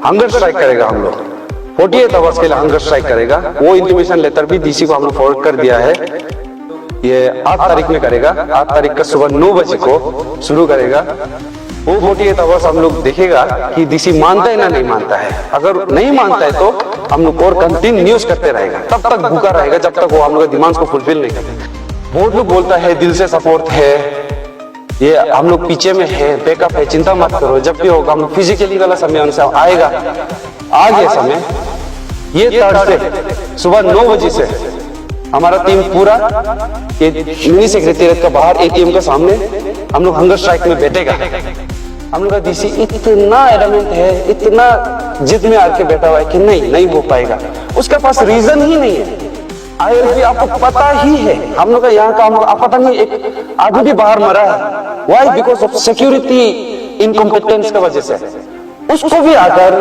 Hunger strike करेगा हम लोग, 48 आवर्स के लिए हंगर स्ट्राइक करेगा। वो इंटीमेशन लेटर भी डीसी को हम लोग फॉरवर्ड कर दिया है। ये 8 तारीख में करेगा, 8 तारीख का सुबह 9 बजे को शुरू करेगा। वो 48 आवर्स हम लोग देखेगा कि डीसी मानता है ना नहीं मानता है। अगर नहीं मानता है तो हम लोग और कंटिन्यूस करते रहेगा, तब तक भूखा रहेगा जब तक वो हम लोग डिमांड्स को फुलफिल नहीं करते। बहुत लोग बोलता है दिल से सपोर्ट है, ये हम लोग पीछे में है, बैकअप है, चिंता मत करो, जब भी होगा हम लोग फिजिकली वाला समय अनुसार आएगा। आ गया समय, ये थर्सडे सुबह 9 बजे से हमारा टीम पूरा ये मिनी सेक्रेटेरिएट का बाहर एटीएम के सामने हम लोग हंगर स्ट्राइक में बैठेगा। हम लोग का डीसी इतना एडमेंट है, इतना जिद में आके बैठा हुआ है कि नहीं हो पाएगा। उसके पास रीजन ही नहीं है। आईएलपी आपको पता ही है, हम लोग का यहाँ का आप पता नहीं एक आदमी भी बाहर मरा है। Why? Because of security incompetence की वजह से। उसको भी आकर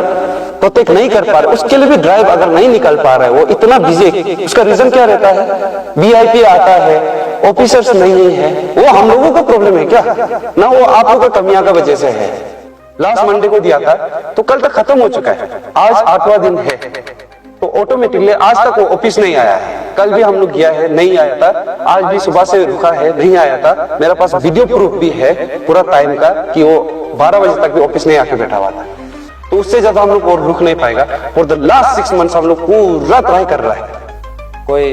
प्रोटेक्ट नहीं कर पा रहे, उसके लिए भी ड्राइव अगर नहीं निकल पा रहा है, वो इतना बिजी। उसका रीजन क्या रहता है? वीआईपी आता है, ऑफिसर्स नहीं है। वो हम लोगों का प्रॉब्लम है क्या ना? वो आप लोगों का कमियां का वजह से है। लास्ट मंडे को दिया था तो कल तक खत्म हो चुका है, आज 8वां दिन है, तो ऑटोमेटिकली आज तक वो ऑफिस नहीं आया है। कल भी हम लोग गया है, नहीं आया था। आज भी सुबह से रुका है, नहीं आया था। मेरे पास वीडियो प्रूफ भी है पूरा टाइम का कि वो 12 बजे तक भी ऑफिस नहीं आके बैठा हुआ था। तो उससे ज्यादा हम लोग और रुक नहीं पाएगा। फॉर द लास्ट 6 मंथ्स हम लोग पूरा ट्राई कर रहा है। कोई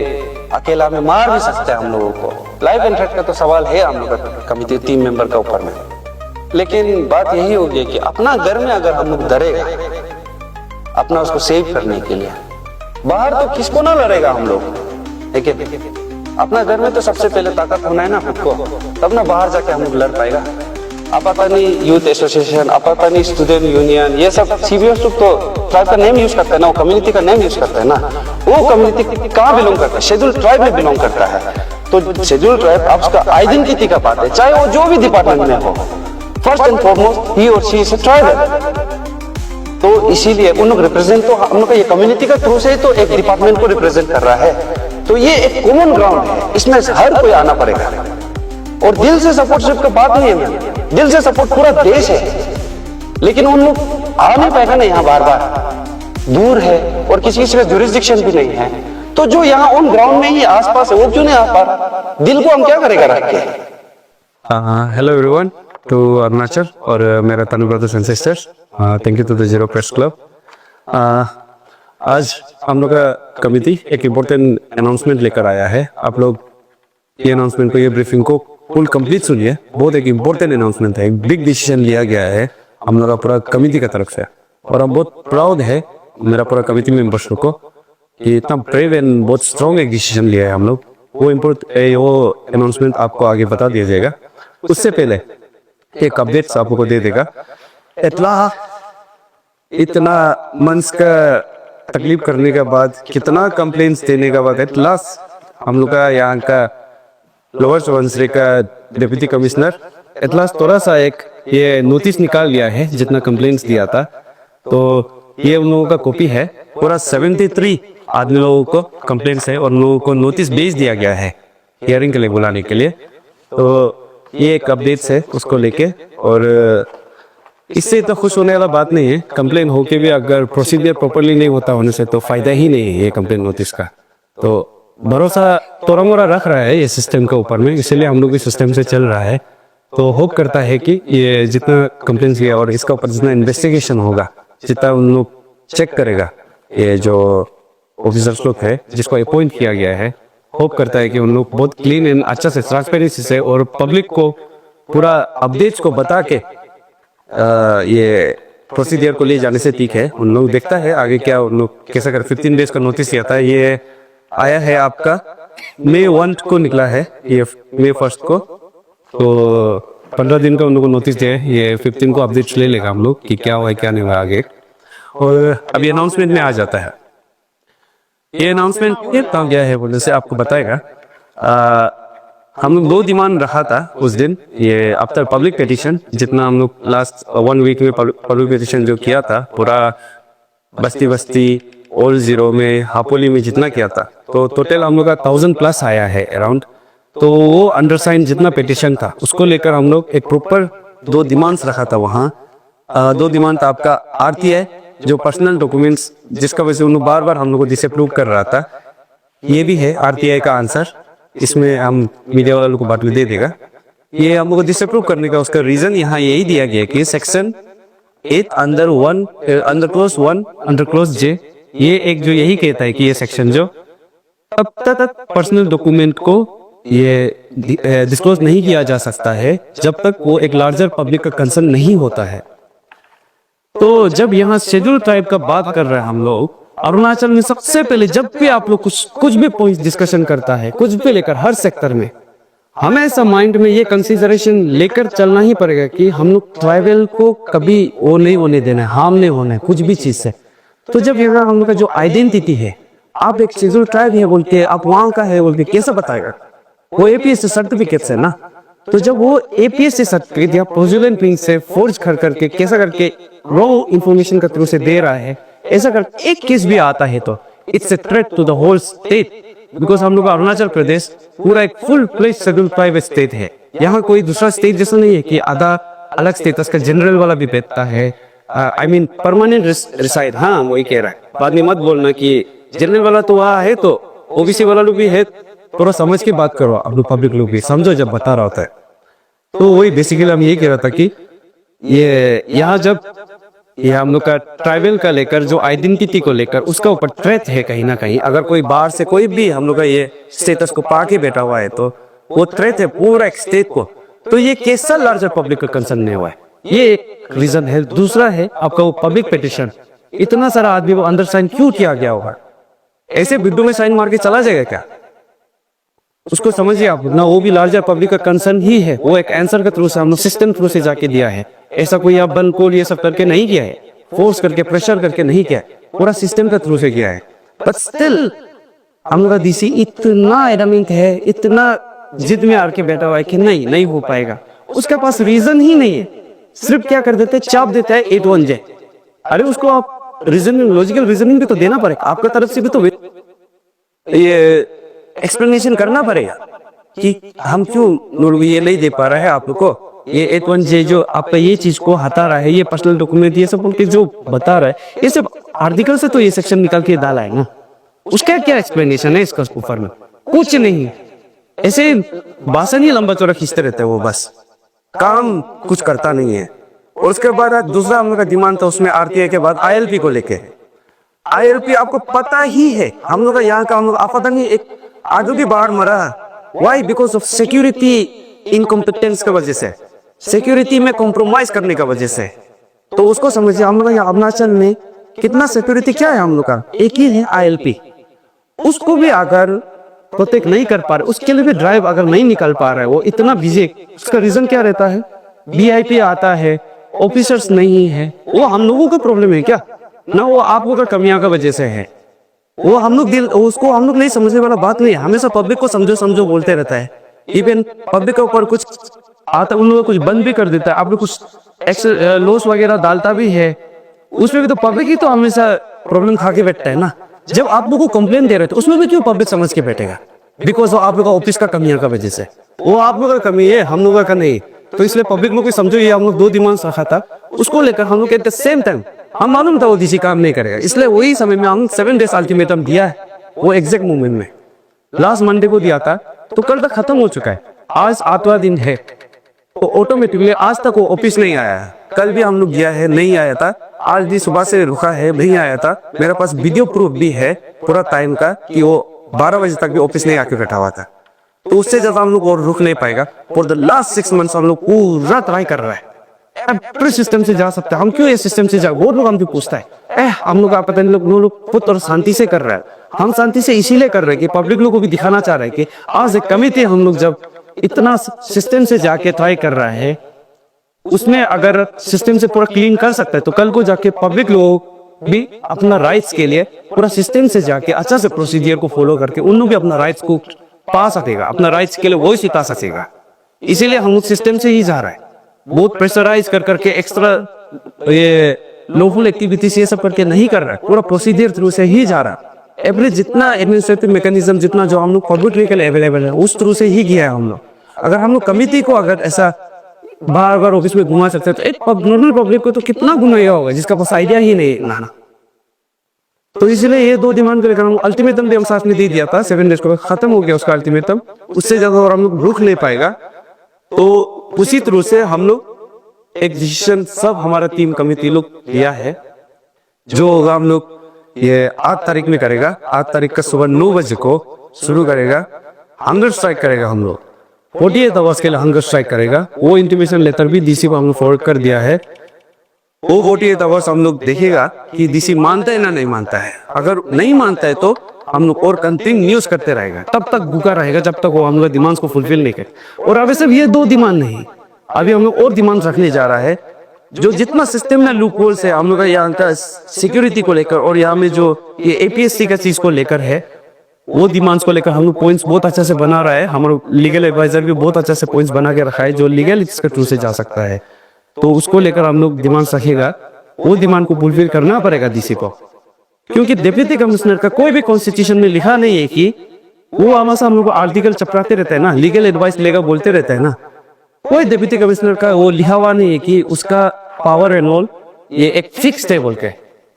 अकेला में मार भी सकता है हम लोगों को। लाइफ एंड थ्रेट का तो सवाल है हम लोग का कमिटी टीम मेंबर का ऊपर में। लेकिन बात यही होगी कि अपना घर में अगर हम लोग डरेगा अपना उसको सेव करने के लिए, बाहर तो किसको ना लड़ेगा हम लोग, लेकिन अपना घर में तो सबसे पहले ताकत होना है ना खुद को, तब ना बाहर जाके हम लोग लड़ पाएगा। Apatani youth association, Apatani student union, ये सब सीबीएस लोग तो ट्राइब का नेम यूज करता है ना, वो कम्युनिटी का नेम यूज करता है ना। वो कम्युनिटी कहाँ बिलोंग करता है? शेड्यूल ट्राइब में बिलोंग करता है। तो शेड्यूल ट्राइब आप उसका आइडेंटिटी का बात है, चाहे वो जो भी डिपार्टमेंट में हो। फर्स्ट एंड फॉरमोस्ट ही और शी इज अ ट्राइबल। तो इसीलिए उन लोग रिप्रेजेंट, तो हम लोग का ये कम्युनिटी का थ्रू से तो एक डिपार्टमेंट को रिप्रेजेंट कर रहा है। तो ये एक कॉमन ग्राउंड है, इसमें हर कोई आना पड़ेगा। और दिल से सपोर्ट सिर्फ का बात नहीं है, दिल से सपोर्ट पूरा देश है। लेकिन उन लोग आ नहीं पाएगा ना, यहाँ बार बार दूर है और किसी का जुरिस्डिक्शन भी नहीं है। तो जो यहाँ ऑन ग्राउंड में ही आसपास है वो क्यों नहीं आ पा रहा? दिल को हम क्या करेगा रख के? हेलो एवरीवन टू अरुणाचल और मेरा तनु brothers and sisters, thank you to the Ziro press club. आज हम लोग का कमिटी एक इम्पोर्टेंट अनाउंसमेंट लेकर आया है। आप लोग ये अनाउंसमेंट को, ये ब्रीफिंग को फुल कंप्लीट सुनिए। बहुत एक इम्पोर्टेंट अनाउंसमेंट है, एक बिग डिसीजन लिया गया है हम लोग का पूरा कमिटी की तरफ से। और हम बहुत प्राउड है मेरा पूरा कमिटी मेंबर्स को कि इतना ब्रेव एंड बहुत स्ट्रॉन्ग एक डिसीजन लिया है हम लोग। वो अनाउंसमेंट आपको आगे बता दिया जाएगा। उससे पहले एक अपडेट्स आपको दे देगा। इतना मंथ्स का तकलीफ करने के बाद, कितना कंप्लेंट्स देने के बाद एट लास्ट हम लोग का यहाँ का लोअर सुबनसिरी का डिप्टी कमिश्नर एट लास्ट थोड़ा सा एक ये नोटिस निकाल लिया है जितना कंप्लेंट्स दिया था। तो ये उन लोगों का कॉपी है, पूरा 73 आदमी लोगों को कंप्लेंट्स है और उन लोगों को नोटिस भेज दिया गया है हियरिंग के लिए बुलाने के लिए। तो ये एक अपडेट्स है उसको लेके। और इससे इतना खुश होने वाला बात नहीं है, कंप्लेन होके भी अगर प्रोसीजर प्रॉपर्ली नहीं होता होने से तो फायदा ही नहीं है ये कंप्लेन नोटिस का। तो भरोसा थोड़ा मोड़ा रख रहा है ये सिस्टम के ऊपर में, इसीलिए हम लोग इस सिस्टम से चल रहा है। तो होप करता है कि ये जितना कंप्लेन किया और इसका ऊपर जितना इन्वेस्टिगेशन होगा, जितना उन लोग चेक करेगा, ये जो ऑफिसर्स लोग है जिसको अपॉइंट किया गया है, होप करता है कि उन लोग बहुत क्लीन एंड अच्छा से ट्रांसपेरेंसी से और पब्लिक को पूरा अपडेट्स को बता के ये प्रोसीजर को ले जाने से ठीक है। उन लोग देखता है आगे क्या उन लोग कैसा कर। 15 डेज का नोटिस दिया था, ये आया है आपका मई 1 को निकला है, ये मई 1 को। तो 15 दिन का उन लोग को नोटिस दिया है, ये 15 को अपडेट्स ले लेगा हम लोग कि क्या हुआ है क्या नहीं हुआ आगे। और अभी अनाउंसमेंट में आ जाता है। ये अनाउंसमेंट कहाँ गया है बोलने से आपको बताएगा। हम लोग 2 डिमांड रखा था उस दिन, ये आफ्टर पब्लिक पिटीशन, जितना हम लोग लास्ट 1 वीक में पब्लिक पिटीशन जो किया था पूरा बस्ती बस्ती ओल्ड जीरो में, हापोली में जितना किया था, तो टोटल हम लोग का 1000+ आया है अराउंड। तो वो अंडरसाइन जितना पिटीशन था उसको लेकर हम लोग एक प्रॉपर 2 डिमांड्स रखा था वहाँ। 2 डिमांड था आपका RTI जो पर्सनल डॉक्यूमेंट्स जिसका वजह से उन्होंने बार बार हम लोग को डिसअप्रूव कर रहा था, ये भी है आरटीआई का आंसर। इसमें हम मीडिया वालों को बाद में दे देगा। ये हम लोग को डिसअप्रूव करने का उसका रीजन यहाँ यही दिया गया कि section 8 under clause 1 under clause J, ये एक जो यही कहता है कि ये सेक्शन जो तब तक पर्सनल डॉक्यूमेंट को ये डिस्क्लोज नहीं किया जा सकता है जब तक वो एक लार्जर पब्लिक का कंसर्न नहीं होता है। तो जब यहाँ शेड्यूल ट्राइब का बात कर रहे हैं हम लोग, अरुणाचल में सबसे पहले जब भी आप लोग कुछ भी पॉइंट डिस्कशन करता है, कुछ भी लेकर हर सेक्टर में हमेशा माइंड में ये कंसिडरेशन लेकर चलना ही पड़ेगा कि हम लोग ट्राइबल को कभी वो नहीं होने देना है, हार्म नहीं होना है कुछ भी चीज से। तो जब यहाँ हम लोग का जो आइडेंटिटी है, आप एक शेड्यूल ट्राइब है बोल के, आप वहां का है बोल के कैसे बताएगा? वो एपीएससी सर्टिफिकेट से ना। तो जब वो एपीएससी सर्टिफिकेट या फ्रॉडुलेंट मींस से फोर्ज करके कैसा करके रॉन्ग इंफॉर्मेशन का थ्रू से दे रहा है, ऐसा करके एक केस भी आता है तो it's a threat to the whole state. Because हम लोग अरुणाचल प्रदेश पूरा एक full fledged schedule tribe state है। यहाँ कोई दूसरा स्टेट जैसा नहीं है कि आधा अलग स्टेटस का जनरल वाला भी बैठता है, आई मीन परमानेंट रिसाइड। हाँ वही कह रहा है, बाद में मत बोलना कि जनरल वाला तो वहाँ है तो ओबीसी वाला लोग भी है। थोड़ा समझ के बात करो, आप लोग पब्लिक लोग भी समझो जब बता रहा होता है। तो वही बेसिकली हम यही कह रहा था कि ये यहाँ जब ये हम लोग का ट्राइबल का लेकर जो आइडेंटिटी को लेकर उसका ऊपर थ्रेट है कहीं ना कहीं। अगर कोई बाहर से कोई भी हम लोग का ये स्टेटस को पाके बैठा हुआ है तो वो थ्रेट है पूरा एक स्टेट को। तो ये कैसा लार्जर पब्लिक का कंसर्न नहीं हुआ है, ये एक रीजन है। दूसरा है आपका वो पब्लिक पिटिशन, इतना सारा आदमी वो अंदर साइन क्यों किया गया होगा? ऐसे बिड्डू में साइन मार के चला जाएगा क्या? उसको समझिए आप ना, वो भी लार्जर पब्लिक का कंसर्न ही है। वो एक आंसर के थ्रू से हम लोग सिस्टम थ्रू से जाके दिया है। ऐसा कोई आप बन कोल ये सब करके नहीं किया है, फोर्स करके प्रेशर करके नहीं किया है, पूरा सिस्टम के थ्रू से किया है। बट स्टिल हम लोग का डीसी इतना एडमिंग है, इतना जिद में आके बैठा हुआ है कि नहीं हो पाएगा। उसके पास रीजन ही नहीं है, सिर्फ क्या कर देते, चाप देता है 8(1)J। अरे उसको आप रीजन लॉजिकल रीजनिंग भी तो देना पड़ेगा, आपका तरफ से भी तो ये एक्सप्लेनेशन करना पड़ेगा कि हम क्यों ये नहीं दे पा रहे हैं आप लोग को। ये 8(1)J जो आपका ये चीज को हटा रहा है, ये पर्सनल डॉक्यूमेंट ये सब बोल के जो बता रहा है, ये सब आर्टिकल से तो ये सेक्शन निकाल के डाला है ना। उसका क्या एक्सप्लेनेशन है इसका ऊपर में? कुछ नहीं, ऐसे भाषण ही लंबा चौड़ा खींचते रहते हैं वो, बस काम कुछ करता नहीं है। और उसके बाद दूसरा हम लोग का डिमांड था उसमें आरटीआई के बाद आईएलपी को लेके। आईएलपी आपको पता ही है हम लोग का यहाँ का, हम लोग आपदा नहीं एक आजू की बाढ़ मरा। Why? Because of security incompetence की वजह से, सिक्योरिटी में कॉम्प्रोमाइज करने की वजह से। तो उसको समझिए, हम लोग यहाँ अरुणाचल में कितना सिक्योरिटी क्या है हम लोग का, एक ही है आईएलपी। उसको भी अगर प्रोटेक्ट नहीं कर पा रहे, उसके लिए भी ड्राइव अगर नहीं निकल पा रहा है, वो इतना बिजी, उसका रीजन क्या रहता है? वीआईपी आता है, ऑफिसर्स नहीं है। वो हम लोगों का प्रॉब्लम है क्या ना? वो आप लोगों का कमियां का वजह से है। वो हम लोग उसको हम लोग नहीं समझने वाला बात नहीं है। हमेशा पब्लिक को समझो बोलते रहता है। इवन पब्लिक के ऊपर कुछ आता, उन लोगों को कुछ बंद भी कर देता है। आप लोग कुछ लॉस वगैरह डालता भी है, उसमें भी तो पब्लिक ही तो हमेशा प्रॉब्लम खा के बैठता है ना। जब आप लोग को कंप्लेन दे रहे थे उसमें भी क्यों पब्लिक समझ के बैठेगा? बिकॉज आप लोग का ऑफिस का कमियां का वजह से। वो आप लोग का कमी है, हम लोगों का नहीं। तो इसलिए पब्लिक लोग को समझो, ये हम लोग 2 डिमांड रखा था, उसको लेकर हम लोग एट द सेम टाइम हम मालूम था वो डीसी काम नहीं करेगा, इसलिए वही समय में हम 7 डेज अल्टीमेटम दिया है। वो एग्जैक्ट मोमेंट में लास्ट मंडे को दिया था, तो कल तक खत्म हो चुका है। आज 8वां दिन है, तो ऑटोमेटिकली आज तक वो ऑफिस नहीं आया है। कल भी हम लोग गया है, नहीं आया था। आज भी सुबह से रुका है, नहीं आया था। मेरे पास वीडियो प्रूफ भी है पूरा टाइम का कि वो 12 बजे तक भी ऑफिस नहीं आके बैठा हुआ था। तो उससे ज्यादा हम लोग और रुक नहीं पाएगा। फॉर द लास्ट 6 मंथ्स हम लोग पूरा ट्राई कर रहा है। एवरी सिस्टम से जा सकते हैं, हम क्यों ये सिस्टम से जा? वो लोग हमसे पूछता है हम लोग आप पता नहीं लोग खुद और शांति से कर रहे हैं। हम शांति से इसीलिए कर रहे हैं कि पब्लिक लोग को भी दिखाना चाह रहे हैं कि आज एक कमिटी हम लोग जब इतना सिस्टम से जाके ट्राई कर रहा है, उसमें अगर सिस्टम से पूरा क्लीन कर सकता है तो कल को जाके पब्लिक लोग भी अपना राइट्स के लिए पूरा सिस्टम से जाके अच्छा से प्रोसीजर को फॉलो करके उन लोग भी अपना राइट्स को पा सकेगा, अपना राइट्स के लिए वही सिखा सकेगा। इसीलिए हम लोग सिस्टम से ही जा रहा है। बहुत प्रेशराइज कर करके एक्स्ट्रा ये लॉफुल एक्टिविटीज ये सब करके नहीं कर रहा है, पूरा प्रोसीजर थ्रू से ही जा रहा है। एवरी जितना एडमिनिस्ट्रेटिव मैकेनिज्म जितना जो हम लोग पब्लिक के लिए अवेलेबल है उस थ्रू से ही किया है हम लोग। अगर हम लोग कमिटी को अगर ऐसा बार बार ऑफिस में घुमा सकते हैं, तो एक नॉर्मल पब्लिक को तो कितना घुमाया होगा जिसका पास आइडिया ही नहीं है ना। तो इसलिए ये दो डिमांड को लेकर हम अल्टीमेटम भी हम साथ में दे दिया था, 7 डेज को खत्म हो गया उसका अल्टीमेटम, उससे ज्यादा और हम लोग रुक नहीं पाएगा। तो उसी तरह से हम लोग एक डिसीजन सब हमारा टीम कमेटी लोग लिया है, जो होगा हम लोग ये 8 तारीख में करेगा। 8 तारीख का सुबह 9 बजे को शुरू करेगा, हंगर स्ट्राइक करेगा। हम लोग 48 आवर्स के लिए हंगर स्ट्राइक करेगा। वो इंटीमेशन लेटर भी डीसी को हम लोग फॉरवर्ड कर दिया है। वो 48 आवर्स हम लोग देखेगा कि डीसी मानता है ना नहीं मानता है। अगर नहीं मानता है तो हम लोग और कंटिन्यूस करते रहेगा, तब तक भूखा रहेगा जब तक वो हम लोग डिमांड्स को फुलफिल नहीं करे। और अभी सिर्फ ये 2 डिमांड नहीं, अभी हम लोग और डिमांड रखने जा रहा है। जो जितना सिस्टम में लूप होल्स है हम लोग का यहाँ का सिक्योरिटी को लेकर और यहाँ में जो ये APSC का चीज को लेकर है, वो डिमांड्स को लेकर हम लोग पॉइंट्स बहुत अच्छा से बना रहा है। हमारा लीगल एडवाइजर भी बहुत अच्छा से पॉइंट्स बना के रखा है जो लीगल इसके थ्रू से जा सकता है। तो उसको लेकर हम लोग डिमांड रखेगा। वो डिमांड को फुलफिल करना पड़ेगा डीसी को, क्योंकि डिप्टी कमिश्नर का कोई भी कॉन्स्टिट्यूशन में लिखा नहीं है कि वो हमेशा हम लोग को आर्टिकल चपराते रहता है ना, लीगल एडवाइस लेगा बोलते रहता है ना। कोई डिप्टी कमिश्नर का वो लिखा हुआ नहीं है कि उसका पावर एंड ऑल ये एक फिक्स्ड है बोल के।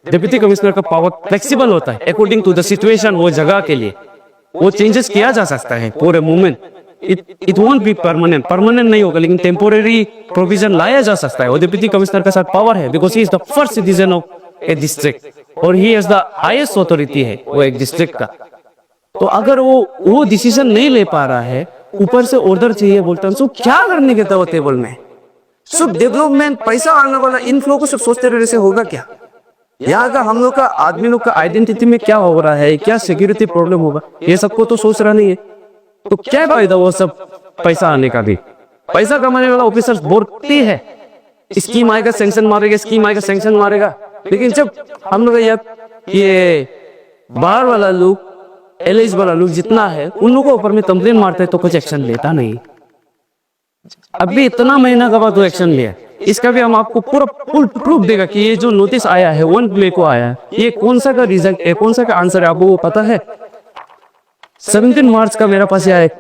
डिप्टी कमिश्नर का पावर फ्लेक्सिबल होता है अकॉर्डिंग टू द सिचुएशन, वो जगह के लिए वो चेंजेस किया जा सकता है पूरे movement. It won't be permanent नहीं होगा, लेकिन टेम्पोररी प्रोविजन लाया जा सकता है। वो डिप्टी कमिश्नर का साथ पावर है, because he is the first citizen of a district और he is the highest authority है वो एक डिस्ट्रिक्ट का। तो अगर वो डिसीजन नहीं ले पा रहा है, ऊपर से ऑर्डर चाहिए बोलता है, क्या करने के था वो टेबल में? सिर्फ डेवलपमेंट, पैसा आने वाला इनफ्लो को सिर्फ सोचते रहने से होगा क्या? यहाँ का हम लोग का आदमी लोग का आइडेंटिटी में क्या हो रहा है, क्या सिक्योरिटी प्रॉब्लम होगा, ये सबको तो सोच रहा नहीं है। तो क्या फायदा वो सब पैसा आने का भी? पैसा कमाने वाला ऑफिसर्स बोलते हैं स्कीम आएगा सैंक्शन मारेगा, स्कीम आएगा सैंक्शन मारेगा, लेकिन जब हम लोग ये बाहर वाला लोग, LIS वाला लोग जितना है उन लोगों के ऊपर में कंप्लेन मारते हैं तो कुछ एक्शन लेता नहीं। अभी इतना महीना के बाद वो एक्शन लिया, इसका भी हम आपको पूरा फुल प्रूफ देगा कि ये जो नोटिस आया है 1 मई को आया है, ये कौन सा का रिजल्ट है, कौन सा का आंसर है, आपको वो पता है? 17 मार्च का मेरे पास यहाँ एक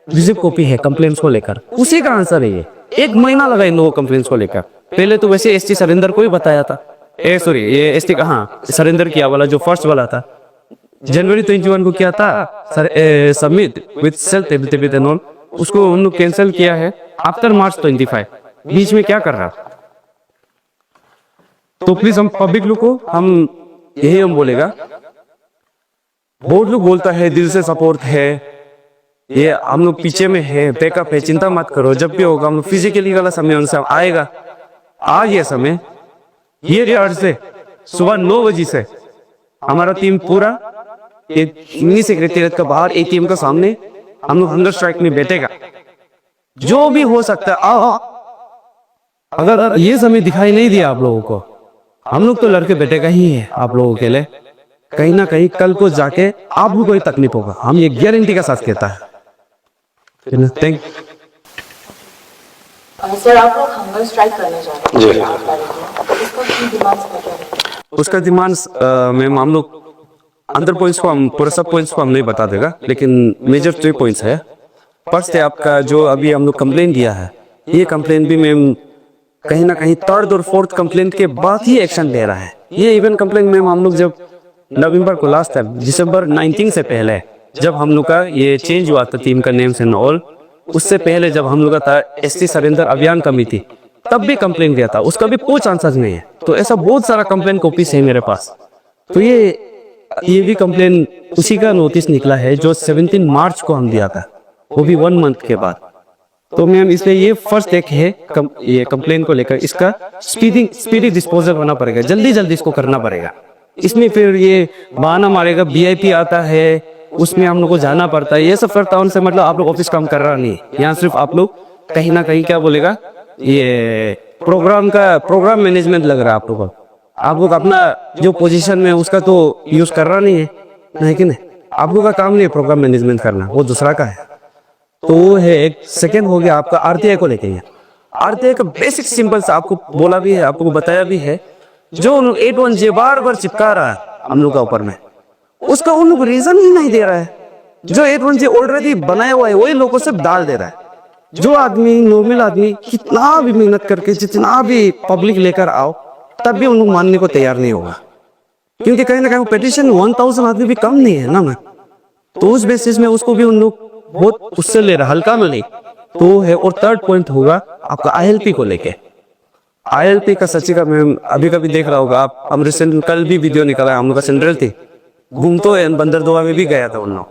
विजिट कॉपी है कंप्लेंट्स को लेकर, उसी का आंसर है ये। 1 महीना लगा इन लोगों कंप्लेंट्स को लेकर। पहले तो वैसे ST सरेंदर को ही बताया था, सॉरी ये ST कहाँ सरेंदर किया वाला जो फर्स्ट वाला था, जनवरी 21 को किया था submit with self affidavit and all, उसको हम लोग कैंसिल किया है आफ्टर मार्च 25। बीच में क्या कर रहा? तो प्लीज हम पब्लिक लोग को हम यही हम बोलेगा, बहुत लोग बोलता है दिल से सपोर्ट है, ये हम लोग पीछे में है, बैकअप है, चिंता मत करो, जब भी होगा हम लोग फिजिकली वाला समय उनसे आएगा। आज ये समय ये रिहार्ड से सुबह 9 बजे से हमारा टीम पूरा मिनी सेक्रेटेरिएट का बाहर ATM का सामने हम लोग हंगर स्ट्राइक में बैठेगा। जो भी हो सकता है आओ। अगर ये समय दिखाई नहीं दिया आप लोगों को, हम लोग तो लड़के बैठेगा ही है आप लोगों के लिए। कहीं ना कहीं कल को जाके आपको कोई तकलीफ होगा, हम ये गारंटी के साथ कहता है। थैंक सर, आप लोग हंगर स्ट्राइक करने जा रहे हैं 8 तारीख को, तो इसका की डिमांड्स क्या है? उसका डिमांड्स मैम हम लोग अंदर पॉइंट्स को हम पूरा सब पॉइंट्स को हम नहीं बता देगा, लेकिन मेजर 3 पॉइंट्स है। फर्स्ट है आपका जो अभी हम लोग कंप्लेन दिया है, ये कंप्लेन भी मैम कहीं ना कहीं 3rd और 4th कंप्लेन के बाद ही एक्शन ले रहा है। ये इवन कंप्लेन मैम हम लोग जब नवंबर को लास्ट टाइम दिसंबर 19 से पहले जब हम लोग का ये चेंज हुआ था टीम का नेम्स एंड ऑल, उससे पहले जब हम लोग का था ST सरेंदर अभियान कमेटी, तब भी कंप्लेन दिया था, उसका भी कोई चांसेस नहीं है। तो ऐसा बहुत सारा कंप्लेन कॉपीज है मेरे पास। तो ये भी कंप्लेन उसी का नोटिस निकला है जो 17 मार्च को हम दिया था, वो भी 1 मंथ के बाद। तो मैम इसलिए ये फर्स्ट एक है ये कंप्लेन को लेकर, इसका स्पीडी डिस्पोजल होना पड़ेगा, जल्दी जल्दी इसको करना पड़ेगा। इसमें फिर ये बहाना मारेगा VIP आता है, उसमें हम लोग को जाना पड़ता है, ये सब करता उनसे मतलब आप लोग ऑफिस काम कर रहा नहीं है। यहाँ सिर्फ आप लोग कहीं ना कहीं क्या बोलेगा, ये प्रोग्राम मैनेजमेंट लग रहा है आप लोग को। आप लोग अपना जो पोजीशन में उसका तो यूज कर रहा नहीं है, नहीं कि नहीं? आप लोग का काम नहीं है प्रोग्राम मैनेजमेंट करना, वो दूसरा का है। तो वो है एक। सेकेंड हो गया आपका RTI को लेके। RTI का बेसिक सिंपल से आपको बोला भी है, आपको बताया भी है, जो 81J बार बार चिपका रहा है हम लोग का ऊपर में, उसका उन लोग रीजन ही नहीं दे रहा है। जो 81J ऑलरेडी बनाया हुआ है वही लोगों से डाल दे रहा है। जो आदमी नॉर्मल आदमी कितना भी मेहनत करके जितना भी पब्लिक लेकर आओ तब भी उन लोग मानने को तैयार नहीं होगा, क्योंकि कहीं ना कहीं पेटिशन 1000 आदमी भी कम नहीं है ना। तो उस बेसिस में उसको भी उन लोग बहुत उससे ले रहा, हल्का में नहीं तो है। और थर्ड पॉइंट होगा आपका ILP को लेके। ILP का सच्ची का मैं अभी कभी देख रहा होगा आप, हम रिसेंट कल भी वीडियो निकाला है, हम लोग का सेंट्रल थी, घूमतो है बंदरदुआ में भी गया था उन लोग।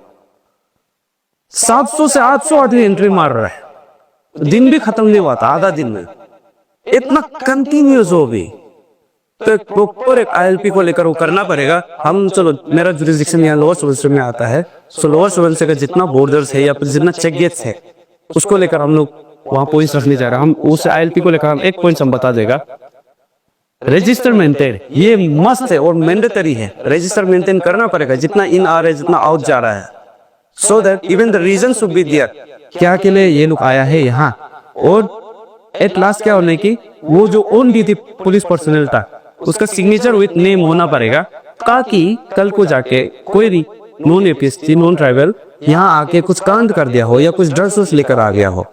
700 से 800 आदमी एंट्री मार रहा है, दिन भी खत्म नहीं हुआ था, आधा दिन में इतना कंटिन्यूस हो भी। तो प्रॉपर एक ILP को लेकर वो करना पड़ेगा। हम चलो मेरा जुरिस्डिक्शन यहाँ लोअर सुबनसिरी में आता है, सो लोअर सुबनसिरी का जितना बॉर्डर्स है या फिर जितना चेक गेट्स है उसको लेकर हम लोग वहां पॉइंट्स रखने जा रहे हैं। हम उस ILP को लेकर हम एक पॉइंट हम बता देगा, रजिस्टर मेंटेन, ये मस्ट है और मैंडेटरी है। रजिस्टर मेंटेन करना पड़ेगा जितना इन आ रहा है, जितना आउट जा रहा है, so that even the reason should be there, क्या के लिए ये लोग आया है यहाँ। और एट लास्ट क्या होने की, वो जो ओन ड्यूटी पुलिस पर्सनल था उसका सिग्नेचर विथ नेम होना पड़ेगा, ताकि कल को जाके कोई भी नॉन APST नॉन ट्राइबल यहाँ आके कुछ कांड कर दिया हो या कुछ ड्रग्स लेकर आ गया हो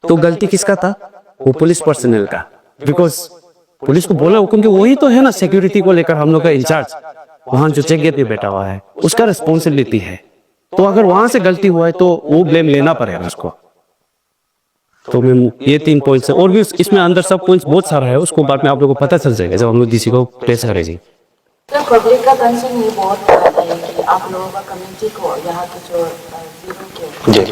तो गलती किसका था, वो पुलिस पर्सनल का। बिकॉज पुलिस को बोला, क्योंकि वही तो है ना सिक्योरिटी को लेकर हम लोग का इंचार्ज, वहां जो चेक गेट पे बैठा हुआ है उसका रिस्पॉन्सिबिलिटी है। तो अगर वहां से गलती हुआ है तो वो ब्लेम लेना पड़ेगा उसको। तो मैं ये 3 पॉइंट्स है, और भी इसमें अंदर सब पॉइंट्स बहुत सारा है, उसको बाद में आप लोगों को पता चल जाएगा जब हम लोग DC को प्रेस करेंगे। सर पब्लिक का कंसर्न ये बहुत बड़ा है कि आप लोगों का कम्युनिटी को यहाँ के जो जीरो के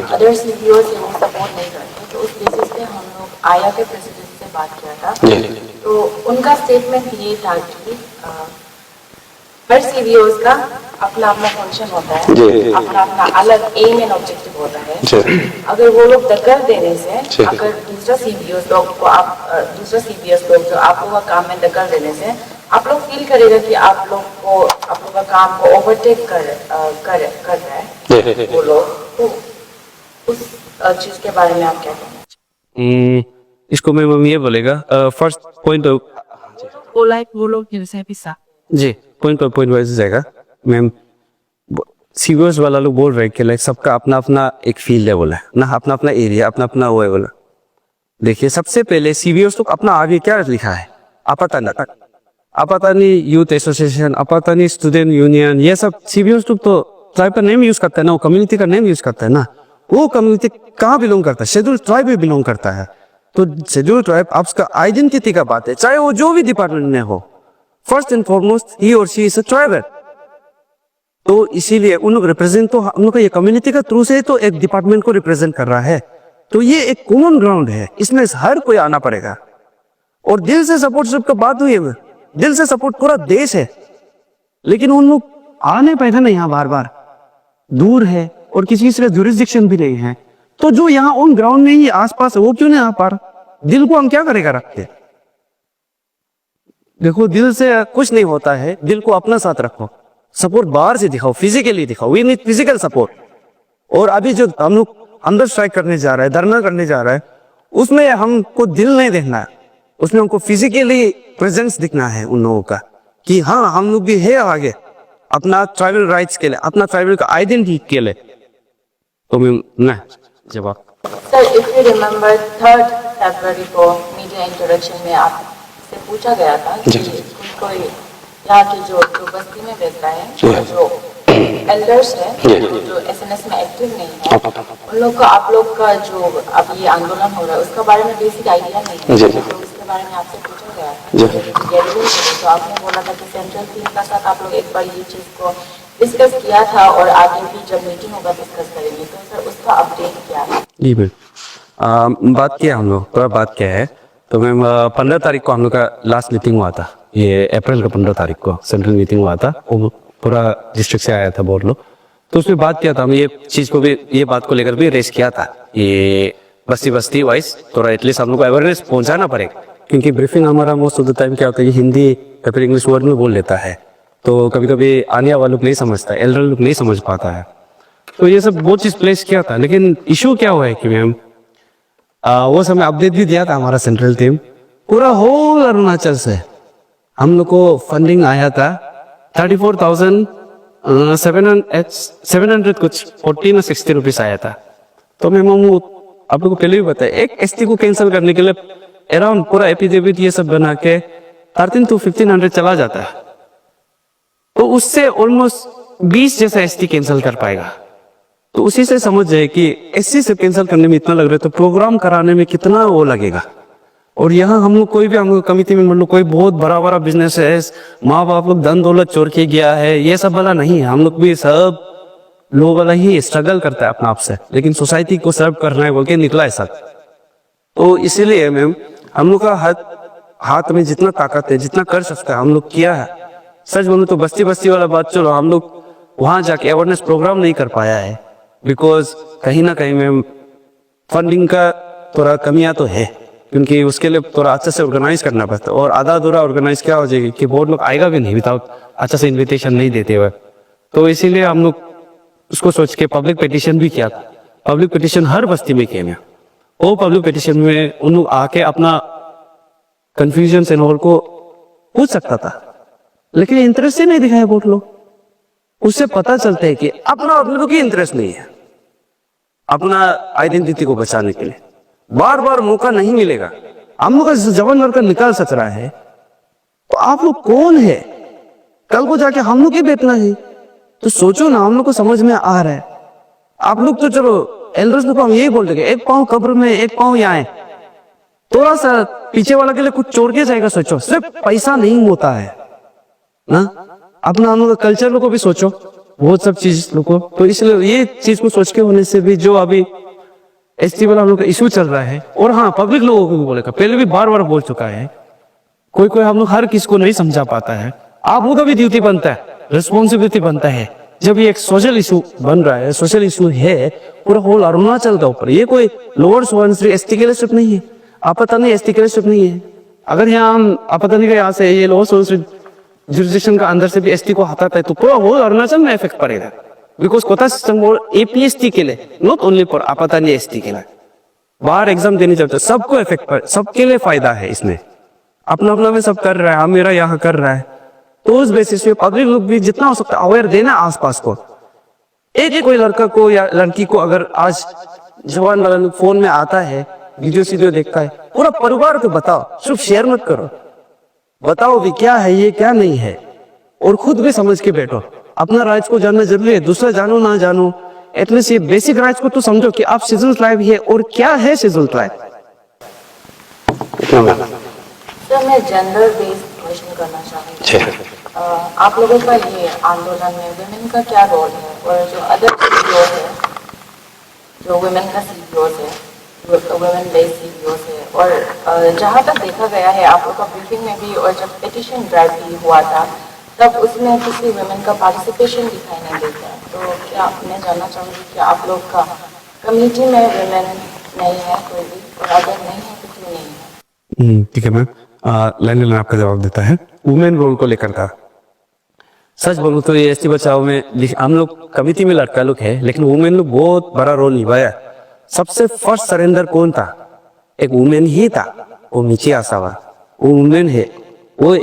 अदर CBOs है वो सपोर्ट नहीं करते। तो उस बेसिस पे हम लोग आया के प्रेसिडेंट से बात किया था, तो उनका स्टेटमेंट ये था कि हर CBOs का अपना अपना फंक्शन होता है, अपना अपना अलग एम एंड ऑब्जेक्टिव होता है। अगर वो लोग दखल देने से, अगर दूसरा CBOs लोग को दूसरा CBOs लोग जो आप लोगों का काम में दखल देने से आप लोग फील करेगा कि आप लोग का काम को ओवरटेक कर रहा है वो लोग, तो उस चीज के बारे में आप क्या कहेंगे? इसको मैं ये बोलेगा, फर्स्ट पॉइंट वो लोग जी पॉइंट वाइज जाएगा मैम। CBOs वाला लोग बोल रहे हैं कि लाइक सबका अपना अपना एक फील्ड है बोला ना, अपना अपना एरिया, अपना अपना वो है बोला। देखिए सबसे पहले CBOs तो अपना आगे क्या लिखा है, Apatani youth association, Apatani student union, ये सब CBOs तो ट्राइब का नेम यूज करता है ना, वो कम्युनिटी का नेम यूज करता है ना। वो कम्युनिटी कहाँ बिलोंग करता है, शेड्यूल ट्राइब में बिलोंग करता है। तो शेड्यूल ट्राइब आपका आइडेंटिटी का बात है, चाहे वो जो भी डिपार्टमेंट में हो, फर्स्ट एंड फॉरमोस्ट ही और शी इज अ ट्राइबल। तो इसीलिए उन लोग रिप्रेजेंट, तो उन लोग का ये कम्युनिटी का थ्रू से तो एक डिपार्टमेंट को रिप्रेजेंट कर रहा है। तो ये एक कॉमन ग्राउंड है, इसमें हर कोई आना पड़ेगा। और दिल से सपोर्ट सबका बात हुई है, दिल से सपोर्ट पूरा देश है, लेकिन उन लोग आ नहीं पाए थे ना, यहाँ बार बार दूर है और किसी से जुरिस्डिक्शन भी नहीं है। तो जो यहाँ ऑन ग्राउंड में ही आसपास है वो क्यों नहीं आ पा रहा? दिल को हम क्या करेगा रखते? देखो दिल से कुछ नहीं होता है, दिल को अपना साथ रखो, सपोर्ट बाहर से दिखाओ, फिजिकली दिखाओ, वी नीड फिजिकल सपोर्ट। और अभी जो हम लोग अंदर स्ट्राइक करने जा रहा है, धरना करने जा रहा है, उसमें हमको दिल नहीं देखना है, उसमें हमको फिजिकली प्रेजेंस दिखना है उन लोगों का कि हाँ हम लोग भी है आगे अपना ट्राइबल राइट्स के लिए, अपना ट्राइबल का आइडेंटिटी के लिए। तो मैं ना जवाब सर, इफ यू रिमेम्बर 3 फरवरी को मीडिया इंटरेक्शन में आपसे पूछा गया था कि कोई यहाँ के जो बस्ती में रहता है, जो एल्डर्स है, जो SNS में एक्टिव नहीं है, उन लोग का आप लोग का जो अब ये आंदोलन हो रहा है उसका बारे में बेसिक आइडिया नहीं है। तो इसके बारे में आपसे पूछा गया था, तो आपने बोला था कि सेंट्रल टीम का साथ आप लोग एक बार ये चीज को डिस्कस किया था और आगे भी जब मीटिंग होगा डिस्कस करेंगे। तो सर उसका अपडेट क्या है? जी बिल्कुल, बात किया हम लोग, पूरा बात क्या है। तो मैम 15 तारीख को हम लोग का लास्ट मीटिंग हुआ था, ये अप्रैल का 15 तारीख को सेंट्रल मीटिंग हुआ था, वो पूरा डिस्ट्रिक्ट से आया था बहुत लोग। तो उसमें बात किया था, हम ये चीज को भी, ये बात को लेकर भी रेस किया था, ये बस्ती वाइज थोड़ा एटलीस्ट हम लोग को अवेयरनेस पहुंचाना पड़ेगा। क्योंकि ब्रीफिंग हमारा मोस्ट ऑफ द टाइम क्या होता है कि हिंदी या फिर इंग्लिश वर्ड में बोल लेता है, तो कभी कभी आने वाला लोग नहीं समझता, एल्डर लोग नहीं समझ पाता है। तो ये सब बहुत चीज प्लेस किया था, लेकिन इशू क्या हुआ है कि मैम वो समय अपडेट भी दिया था हमारा सेंट्रल टीम, पूरा होल अरुणाचल से हम लोग को फंडिंग आया था 34,700 कुछ 40 या 60 रुपीज आया था। तो मैम हम आप लोगों को पहले भी पता है, एक एसटी को कैंसिल करने के लिए अराउंड पूरा एफिडेविट ये सब बना के 13 to 1500 चला जाता है। तो उससे ऑलमोस्ट 20 जैसा एसटी कैंसिल कर पाएगा। तो उसी से समझ जाए कि एससी से कैंसिल करने में इतना लग रहा है, तो प्रोग्राम कराने में कितना वो लगेगा। और यहाँ हम लोग कोई भी, हम लोग कमिटी में मतलब कोई बहुत बड़ा बड़ा बिजनेस है, माँ बाप लोग धन दौलत चोर के गया है, ये सब वाला नहीं है। हम लोग भी सब लोग वाला ही स्ट्रगल करता है अपना आप से, लेकिन सोसाइटी को सर्व करना है बोल के निकला है सब। तो इसीलिए मैम हम लोग का हाथ में जितना ताकत है, जितना कर सकता है हम लोग किया है। सच बोलूं तो बस्ती बस्ती वाला बात चलो, हम लोग वहां जाके अवेयरनेस प्रोग्राम नहीं कर पाया है, बिकॉज कहीं ना कहीं मैम फंडिंग का थोड़ा कमियां तो है, क्योंकि उसके लिए थोड़ा अच्छे से ऑर्गेनाइज करना पड़ता है। और आधा अधूरा ऑर्गेनाइज क्या हो जाएगी कि बहुत लोग आएगा भी नहीं विदाउट अच्छा से इन्विटेशन नहीं देते हुए। तो इसीलिए हम लोग उसको सोच के पब्लिक पिटिशन भी किया था। पब्लिक पिटिशन हर बस्ती में किया। वो पब्लिक पिटिशन में उन लोग आके अपना कंफ्यूजन एंड ऑल को पूछ सकता था, लेकिन इंटरेस्ट ही नहीं दिखाया बहुत लोग। उससे पता चलता है कि अपना अपने को इंटरेस्ट नहीं है अपना आइडेंटिटी को बचाने के लिए। बार बार मौका नहीं मिलेगा। हम लोग का जवान लड़का निकाल सक रहा है, तो आप लोग कौन है? कल को जाके हम लोग ही बेचना है। तो सोचो ना, हम लोग को समझ में आ रहा है। आप लोग तो चलो एल्डर्स को हम यही बोल देंगे, एक पांव कब्र में एक पांव यहाँ है, थोड़ा सा पीछे वाला के लिए कुछ छोड़ के जाएगा। सोचो, सिर्फ पैसा नहीं होता है ना, अपना हम लोग कल्चर लोग को भी सोचो, बहुत सब चीज लोग को। तो इसलिए ये चीज को सोच के होने से भी जो अभी एसटी वाला हम लोग का इशू चल रहा है, और हाँ पब्लिक लोगों को भी बोलेगा, पहले भी बार बार बोल चुका है, कोई कोई हम लोग हर किसी को नहीं समझा पाता है। आप लोग का भी ड्यूटी बनता है, रिस्पॉन्सिबिलिटी बनता है। जब ये एक सोशल इशू बन रहा है, सोशल इशू है पूरा होल अरुणाचल का ऊपर, ये कोई लोअर सुबनसिरी एसटी के लिए सिर्फ नहीं है, आपातनी एसटी के लिए सिर्फ नहीं है। अगर यहाँ हम आपातनी का यहाँ से ये लोअर सुबनसिरी जुरिडिक्शन का अंदर से भी एसटी को हटाता है, तो पूरा होल अरुणाचल में इफेक्ट पड़ेगा। बिकॉज कोटा सिस्टम और एपीएसटी के लिए, नॉट ओनली फॉर आपातनी एसटी के लिए, बाहर एग्जाम देने जाते सबको इफेक्ट पड़े, सबके लिए फायदा है इसमें। अपना अपना में सब कर रहा है, हम मेरा यहाँ कर रहा है। तो उस बेसिस पे पब्लिक लोग भी जितना हो सकता है अवेयर देना आसपास को। एक कोई लड़का को या लड़की को अगर आज जवान वाला लोग फोन में आता है, वीडियो देखता है, पूरा परिवार को बताओ, सिर्फ शेयर मत करो, बताओ भी क्या है ये क्या नहीं है, और खुद भी समझ के बैठो। अपना राइट्स को जानना जरूरी है, दूसरा जानो ना जानो, एटलीस्ट ये बेसिक राइट्स को तो समझो कि आप शेड्यूल्ड ट्राइब है और क्या है शेड्यूल्ड ट्राइब। सर मैं जेंडर बेस्ड क्वेश्चन करना चाहूँगी। आप लोगों का ये आंदोलन में वुमेन का क्या रोल है, और जो अदर सीईओ है, जो वुमेन का सीईओ है, वुमेन बेस्ड सीईओ है, और जहाँ तक देखा गया है आप लोग का ब्रीफिंग में भी, और जब पिटिशन ड्राइव भी हुआ था तब उसमें किसी वुमेन का पार्टिसिपेशन दिखाई नहीं देता है। तो क्या मैं जानना चाहूँगी कि आप लोग का कम्युनिटी में वुमेन नहीं है कोई भी, और अगर नहीं है तो क्यों नहीं है? ठीक है मैम, लाइन आपका जवाब देता है। वुमेन रोल को लेकर का सच बोलूं तो ये एसटी बचाओ में हम लोग कमिटी में लड़का लोग है, लेकिन वुमेन लोग बहुत बड़ा रोल निभाया। सबसे फर्स्ट सरेंडर कौन था? एक वुमेन ही था, वो नीचे आसावा, वो वुमेन है, वो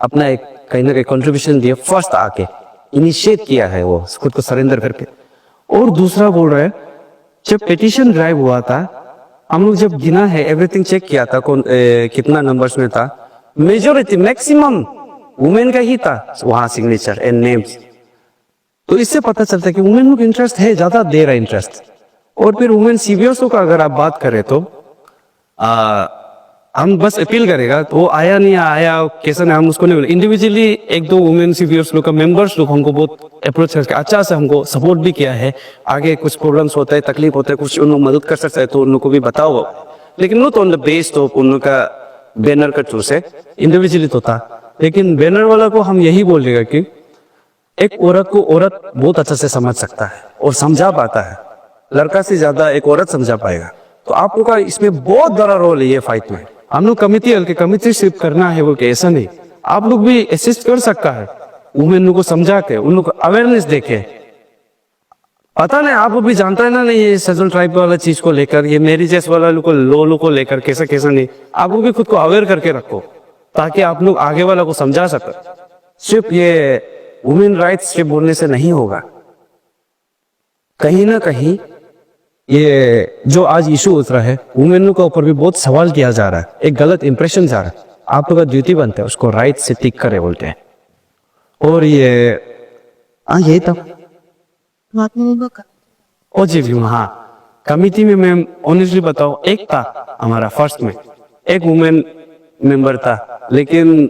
अपना एक कहीं ना कहीं कंट्रीब्यूशन दिया, फर्स्ट आके इनिशिएट किया है वो खुद को सरेंडर करके। और दूसरा बोल रहा है, जब पिटिशन ड्राइव हुआ था हम लोग जब गिना है, एवरीथिंग चेक किया था कौन कितना नंबर्स में था, मेजोरिटी मैक्सिमम वुमेन का ही था वहां सिग्नेचर एंड नेम्स। तो इससे पता चलता है कि वुमेन को इंटरेस्ट है, ज्यादा दे रहा है इंटरेस्ट। और फिर वुमेन सीबीओ का अगर आप बात करें तो हम बस अपील करेगा, तो वो आया नहीं आया कैसा नहीं हम उसको नहीं बोले। इंडिविजुअली एक दो वुमेन सीबीओ लोग का मेंबर्स लोग हमको बहुत अप्रोच करके अच्छा से हमको सपोर्ट भी किया है। आगे कुछ प्रॉब्लम्स होता है, तकलीफ होता है, कुछ उन लोग मदद कर सकते हैं तो उन लोग को भी बताओ, लेकिन नॉट ऑन द बेस तो उन लोग का बैनर का थ्रू से इंडिविजुअली तो था। लेकिन बैनर वाला को हम यही बोलेगा कि एक औरत को औरत बहुत अच्छा से समझ सकता है और समझा पाता है, लड़का से ज्यादा एक औरत समझा पाएगा। तो आप लोग का इसमें बहुत बड़ा रोल है ये फाइट में। हम लोग कमिटी शिफ्ट करना है वो ऐसा नहीं, आप लोग भी असिस्ट कर सकता है वुमेन को समझा के, उन लोग को अवेयरनेस देके। पता नहीं आप लोग भी जानता है ना नहीं ये शेड्यूल्ड ट्राइब वाला चीज को लेकर, ये मैरिजेस वाला लो को लेकर कैसा कैसा नहीं, आप लोग भी खुद को अवेयर करके रखो ताकि आप लोग आगे वाला को समझा सके। सिर्फ ये वुमेन राइट्स सिर्फ बोलने से नहीं होगा, कहीं ना कहीं ये जो आज इशू उतरा है वुमेन के ऊपर भी बहुत सवाल किया जा रहा है, एक गलत इंप्रेशन जा रहा है। आप लोग का ड्यूटी बनता है उसको राइट से टिक करे बोलते हैं। और ये यही था। ओ जी भी हाँ, कमिटी में मैं ऑनेस्टली बताऊं, एक था हमारा फर्स्ट में एक वुमेन मेंबर था, लेकिन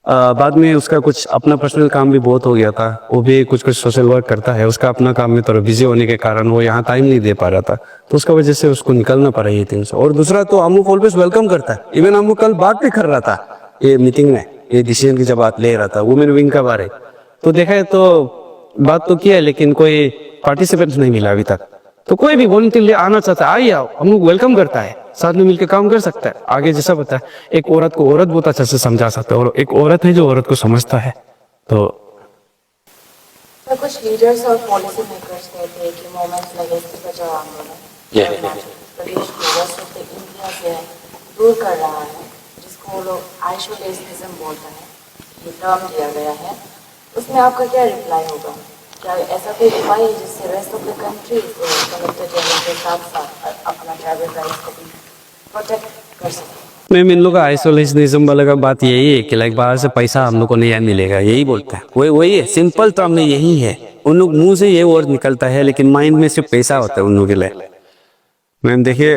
बाद में उसका कुछ अपना पर्सनल काम भी बहुत हो गया था। वो भी कुछ सोशल वर्क करता है, उसका अपना काम में थोड़ा बिजी होने के कारण वो यहाँ टाइम नहीं दे पा रहा था, तो उसका वजह से उसको निकलना पड़ा ये 300। और दूसरा तो हम लोग ऑलवेज वेलकम करता है। इवन हम लोग कल बात भी कर रहा था ये मीटिंग में, ये डिसीजन की जब बात ले रहा था वुमेन विंग का बारे, तो देखा है तो बात तो किया है लेकिन कोई पार्टिसिपेंट नहीं मिला अभी तक। तो कोई भी वॉलंटियर आना चाहता है आइए आओ, हम लोग वेलकम करता है, साथ में मिलकर काम कर सकता है। आगे जैसा बता है, एक औरत को औरत बहुत अच्छे से समझा सकता है और एक औरत है जो औरत को समझता है। तो कुछ लीडर्स और पॉलिसी मेकर्स कहते हैं कि मोमेंट्स लगे इसके बचाव आंदोलन अरुणाचल प्रदेश को वेस्ट ऑफ द इंडिया से दूर कर रहा है, जिसको वो लोग आइसोलेशनिज्म बोलते हैं, ये टर्म दिया गया है, उसमें आपका क्या रिप्लाई होगा? क्या ऐसा कोई उपाय है जिससे rest of the country connected रहने के साथ साथ अपना ट्राइबल राइट्स को भी प्रोटेक्ट कर सके? मैं इन लोग का आइसोलेशनिज्म वाला का बात यही है कि लाइक बाहर से पैसा हम लोग को नहीं मिलेगा, यही बोलता है। वही है, सिंपल टर्म में यही है। उन लोग मुंह से ये वर्ड निकलता है लेकिन माइंड में सिर्फ पैसा होता है उन लोगों के लिए। मैम देखिए,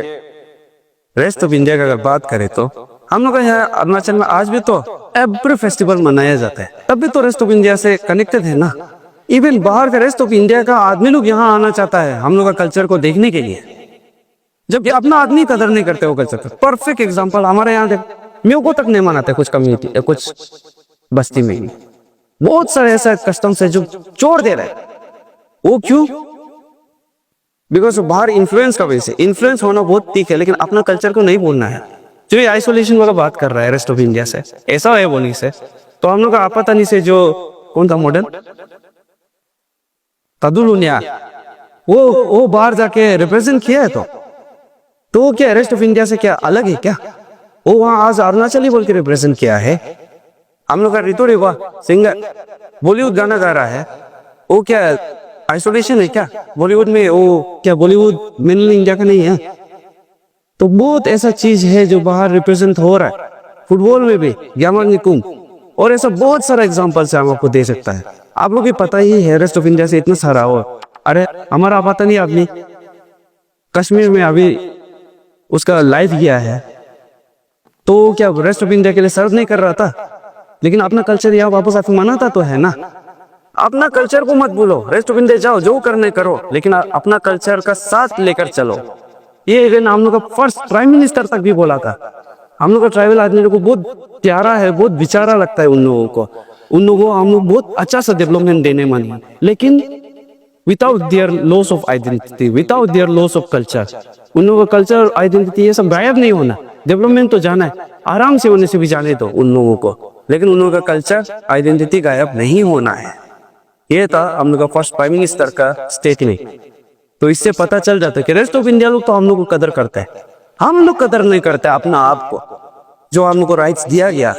रेस्ट ऑफ इंडिया का अगर बात करें तो हम लोग यहाँ अरुणाचल में आज भी तो एवरी फेस्टिवल मनाया जाता है, तब भी तो रेस्ट ऑफ इंडिया से कनेक्टेड है ना। इवन बाहर का रेस्ट ऑफ इंडिया का आदमी लोग यहाँ आना चाहता है हम लोग का कल्चर को देखने के लिए, जबकि अपना आदमी कदर नहीं करते हो कल्चर। परफेक्ट एग्जांपल हमारे यहाँ देख, म्यू को तक नहीं मनाते कुछ कम्युनिटी, कुछ बस्ती में बहुत सारे ऐसा कस्टम्स है जो छोड़ दे रहे हैं। वो क्यों? बिकॉज बाहर इन्फ्लुएंस का वजह से। इन्फ्लुएंस होना बहुत ठीक है लेकिन अपना कल्चर को नहीं बोलना है। जो ये आइसोलेशन वाला बात कर रहा है रेस्ट ऑफ इंडिया से, ऐसा है बोलने से, तो हम लोग का आपातानी से जो कौन था मॉडल तदुलुनिया, वो बाहर जाके रिप्रेजेंट किया है, तो क्या रेस्ट ऑफ इंडिया से क्या अलग है क्या? वो वहां आज अरुणाचली बोल के रिप्रेजेंट किया है। हम लोग का ऋतु रेवा सिंगर बॉलीवुड गाना गा रहा है, वो क्या आइसोलेशन है क्या? बॉलीवुड में वो क्या बॉलीवुड मेनली इंडिया का नहीं है? तो बहुत ऐसा चीज है जो बाहर रिप्रेजेंट हो रहा है। फुटबॉल में भी ग्यामर निकुम और ऐसा बहुत सारा एग्जाम्पल से हम आपको दे सकता है। आप लोग भी पता ही है रेस्ट ऑफ इंडिया से इतना सारा हो। अरे हमारा पता नहीं, आदमी कश्मीर में अभी उसका लाइफ किया है, तो क्या रेस्ट ऑफ इंडिया के लिए सर्व नहीं कर रहा था? लेकिन अपना कल्चर यहाँ वापस आके मनाता तो है ना। अपना कल्चर को मत भूलो, रेस्ट ऑफ इंडिया जाओ जो करने करो, लेकिन अपना कल्चर का साथ लेकर चलो। ये हम लोग का फर्स्ट प्राइम मिनिस्टर तक भी बोला था। हम लोग का ट्राइबल आदमी को बहुत प्यारा है, बहुत बेचारा लगता है उन लोगों को। उन लोगों को हम लोग बहुत अच्छा सा डेवलपमेंट देने मन, लेकिन without their loss of identity, without their loss of culture, उन लोगों का कल्चर आइडेंटिटी ये सब गायब नहीं होना। डेवलपमेंट तो जाना है, आराम से होने से भी जाने दो उन लोगों को, लेकिन उन लोगों का कल्चर आइडेंटिटी गायब नहीं होना है। ये था हम लोग का फर्स्ट प्राइम मिनिस्टर का स्टेटमेंट। तो इससे पता चल जाता है कि रेस्ट ऑफ इंडिया लोग तो हम लोग को कदर करते हैं, हम लोग कदर नहीं करते अपना आप को, जो हम लोग को राइट्स दिया गया।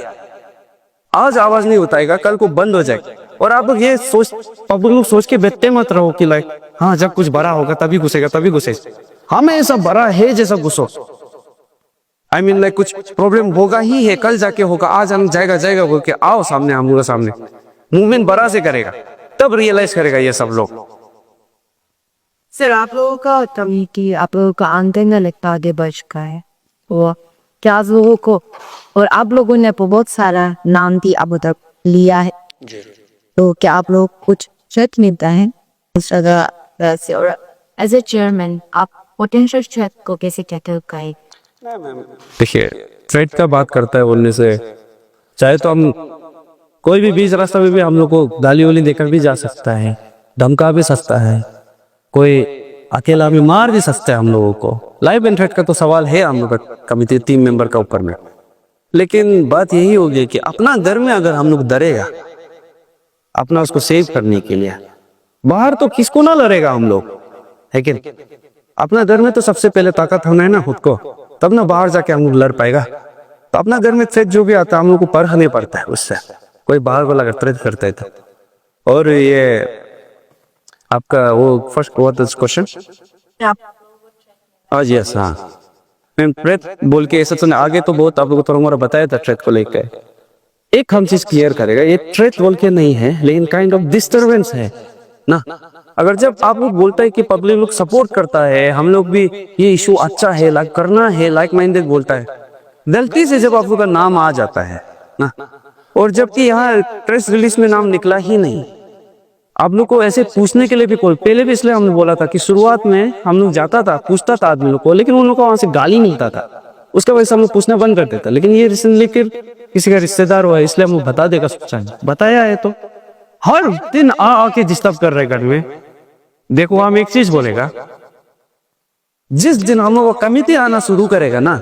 आज आवाज नहीं उठाएगा कल को बंद हो जाएगा। और आप लोग ये सोच, पब्लिक लोग सोच के बैठते मत रहो कि लाइक हाँ जब कुछ बड़ा होगा तभी घुसेगा, तभी घुसेगा। हमें ऐसा बड़ा है जैसा घुसो, आई मीन लाइक कुछ प्रॉब्लम होगा ही है, कल जाके होगा, आज हम जाएगा बोल के आओ सामने, हम लोग सामने मूवमेंट बड़ा से करेगा, तब रियलाइज करेगा ये सब लोग। सर आप लोगों का कम्युनिटी, आप लोगों का आंदोलन लगता आगे बढ़ चुका है, वो क्या आप लोगों को, और आप लोगों ने बहुत सारा नाम भी अब तक लिया है, तो क्या आप लोग कुछ थ्रेट मिलता है उस जगह से? और एज ए चेयरमैन आप पोटेंशियल थ्रेट को कैसे टैकल करें? देखिए, थ्रेट का बात करता है बोलने से, चाहे तो हम कोई भी बीच रास्ता में भी हम लोग को गाली वाली देकर भी जा सकता है, धमका भी सकता है, कोई अकेला भी मार भी सकता है हम लोगों को। लाइफ एंड थ्रेट का तो सवाल है हम लोग का कमिटी 3 मेंबर का ऊपर में। लेकिन बात यही होगी कि अपना घर में अगर हम लोग डरेगा अपना उसको सेव करने के लिए, बाहर तो किसको ना लड़ेगा हम लोग, है कि अपना घर में तो सबसे पहले ताकत होना है ना खुद को, तब ना बाहर जाके हम लोग लड़ पाएगा। तो अपना घर में थ्रेट जो भी आता है हम लोग को परखने पड़ता है उससे, कोई बाहर वाला अगर थ्रेट करता है तो। और ये आपका वो फर्स्ट व्हाट इज क्वेश्चन? आज यस हाँ मैम ट्रेथ बोल के ऐसा सुना आगे तो बहुत आप लोगों को थोड़ा मोड़ा बताया था ट्रेथ को लेकर। एक हम चीज क्लियर करेगा ये ट्रेथ बोल के नहीं है लेकिन काइंड ऑफ डिस्टरबेंस है ना। अगर जब आप लोग बोलता है कि पब्लिक लोग सपोर्ट करता है हम लोग भी ये इशू अच्छा है लाइक करना है लाइक माइंडेड बोलता है गलती से जब आप लोग का नाम आ जाता है ना और जबकि यहाँ प्रेस रिलीज में नाम निकला ही नहीं आप लोग को ऐसे पूछने के लिए भी कोई पहले भी इसलिए हमने बोला था कि शुरुआत में हम लोग जाता था पूछता था आदमी लोग को लेकिन उन लोग को वहां से गाली मिलता था उसका वजह से हम लोग पूछना बंद कर देता लेकिन ये रिसेंटली फिर किसी का रिश्तेदार हुआ है इसलिए हम लोग बता देगा सोचा बताया है तो हर दिन आके डिस्टर्ब कर रहे घर में। देखो हम एक चीज बोलेगा जिस दिन हम लोग का कमिटी आना शुरू करेगा ना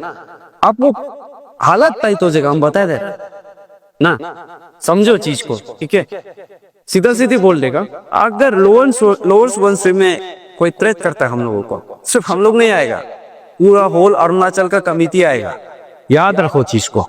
आप लोग हालत टाइट हो जाएगा हम बता दे ना समझो चीज को ठीक है सीधा सीधी बोल देगा। अगर लोअर्स वंश में कोई थ्रेट करता है हम लोगों को सिर्फ हम लोग नहीं आएगा पूरा होल अरुणाचल का कमिटी आएगा याद रखो चीज को।